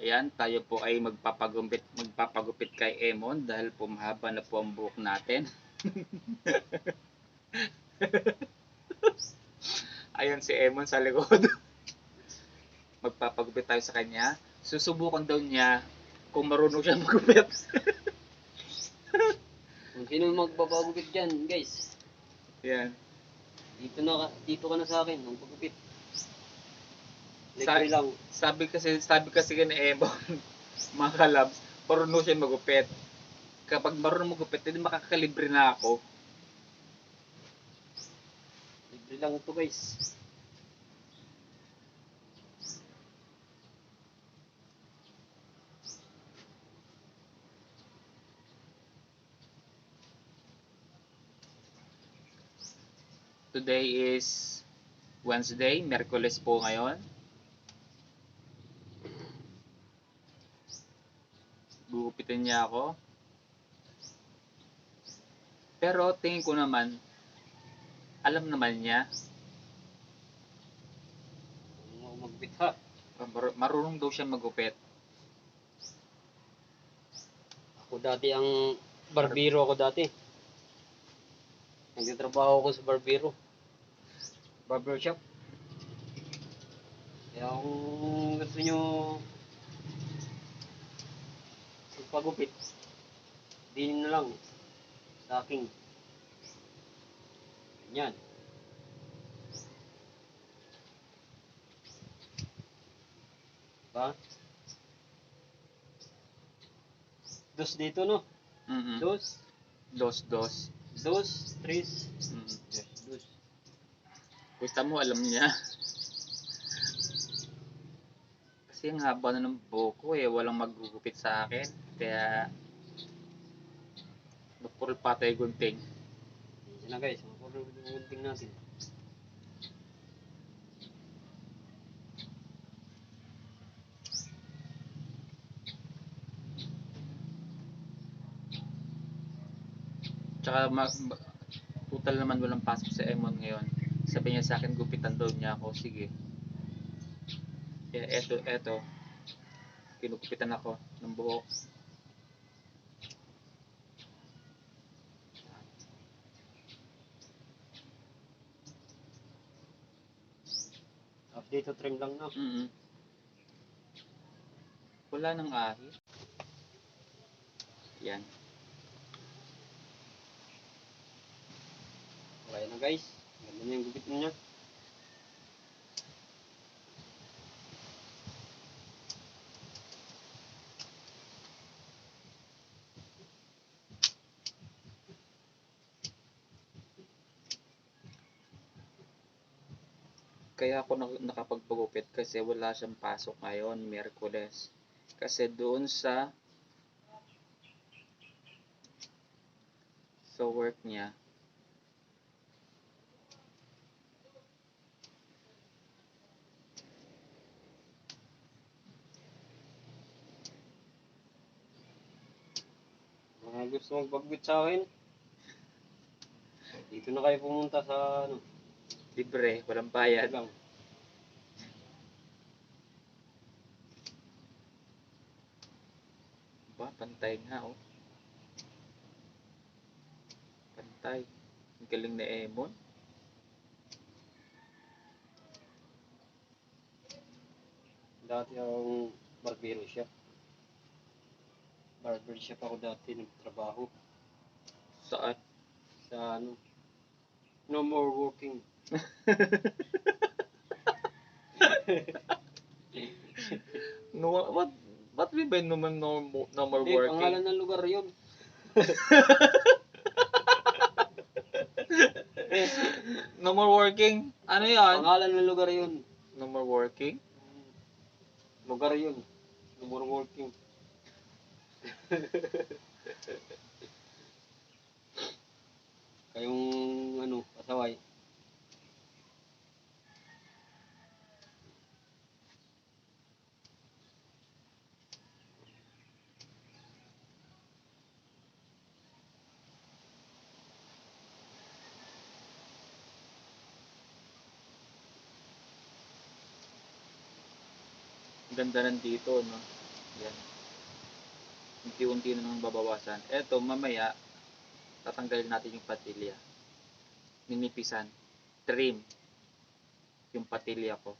Ayan, tayo po ay magpapagupit kay Emon dahil po mahaba na po ang buhok natin. Ayan si Emon sa likod. Magpapagupit tayo sa kanya. Susubukan daw niya kung marunong siya magupit. Kung sino magpapagupit dyan, guys. Ayan. Dito ka na sa akin, ang pagupit. Sa- Libre lang. Sabi kasi ni Emon, mga kalabs, marunong siya magupit. Kapag marunong magupit, hindi makakalibre na ako. Libre lang ito, guys. Today is Wednesday, Miyerkules po ngayon. Gugupitin niya ako. Pero tingin ko naman, alam naman niya, Magupit ha. marunong daw siya magupit. Ako dati ang barbero ako dati. Nagtatrabaho ako sa barbero. Barbershop. Kaya kung gusto nyo magpagupit, din na lang sa akin. Ganyan. Diba? Dos dito, no? Mm-mm. Dos. Dos. Dos, tres. Mm. Dos. Kita mo, alam niya. Kasi ang haba na ng buhok ko eh, walang magugupit sa akin. Kaya, napurol patay gunting. Yan na guys, mapupunting natin. Tsaka, total naman walang pasok sa Emon ngayon. Sabi niya sa akin, gupitan daw niya ako. Sige. Kaya eto. Kinugupitan ako ng buhok. Tapos dito trim lang na. Mm-mm. Wala nang ahi. Yan. Okay na guys. Ganda na yung gupit niya. Kaya ako nakapagpagupit kasi wala siyang pasok ngayon, Miyerkules. Kasi doon sa work niya, Mga gusto magpagupit sa akin, dito na kayo pumunta sa ano. libre, walang bayad. Lang. Ba, pantay nga oh. Pantay. Ang galing na Emon. Dati akong barbero shop. Barber shop ako dati nagtrabaho. Saan? Sa ano. No more working. No, what we ba no more Hindi, working? pangalan ng lugar yun. No more working? Ano yan? Pangalan ng lugar yun. No more working? Lugar yun. No more working. Kayong ano, pasaway. Ganda nandito, no? Yan. Unti-unti na naman babawasan. Eto, mamaya, tatanggalin natin yung patilya. Ninipisan. Trim. Yung patilya ko.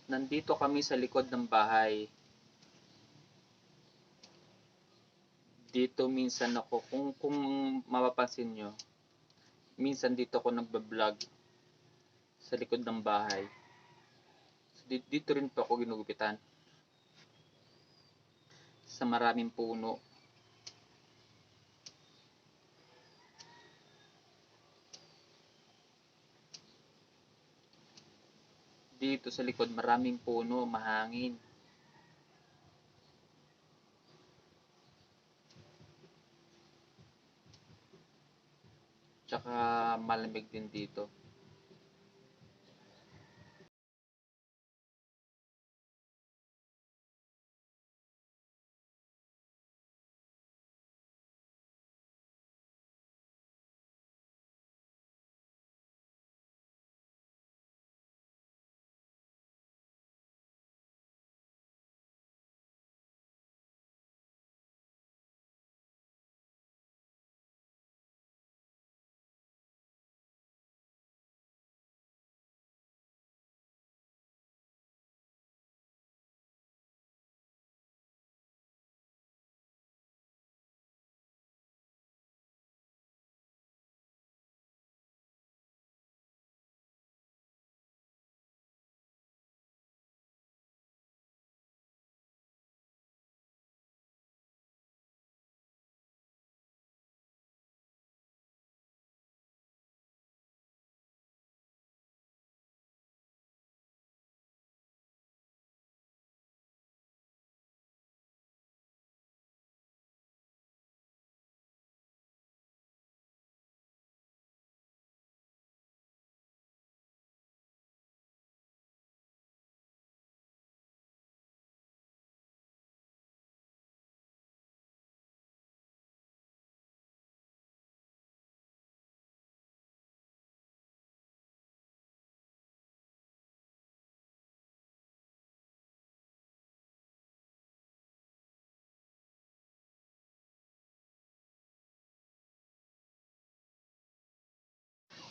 Nandito kami sa likod ng bahay. Dito minsan ako, kung mapapansin nyo, minsan dito ako nagbablog sa likod ng bahay. So, dito rin po ako ginugupitan. Sa maraming puno. Dito sa likod maraming puno, mahangin. Tsaka malamig din dito.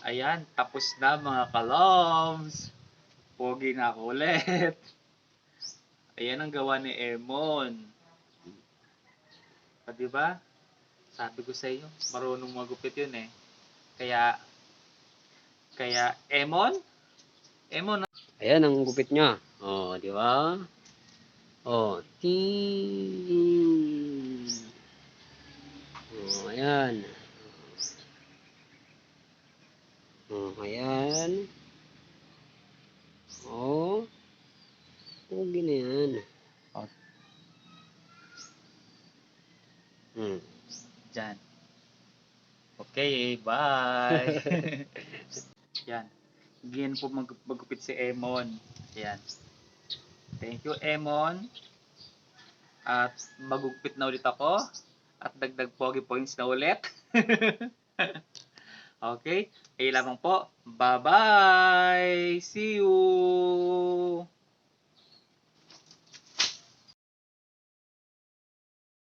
Ayan, tapos na mga kaloms. Pogi na ako ulit. Ayan ang gawa ni Emon. O, diba? Sabi ko sa iyo, marunong magupit yun eh. Kaya Emon? Emon, Ayan ang gupit niya. Oh, di ba? Oh, ting. Oh, ayan. Oh, ayan. Oh. Huwag na yan. Oh. Dyan. Okay, bye. Yan. Ganyan po magupit si Emon. Yan. Thank you, Emon. At magugupit na ulit ako. At dagdag pogi points na ulit. Okay. Ay lamang po. Bye-bye. See you.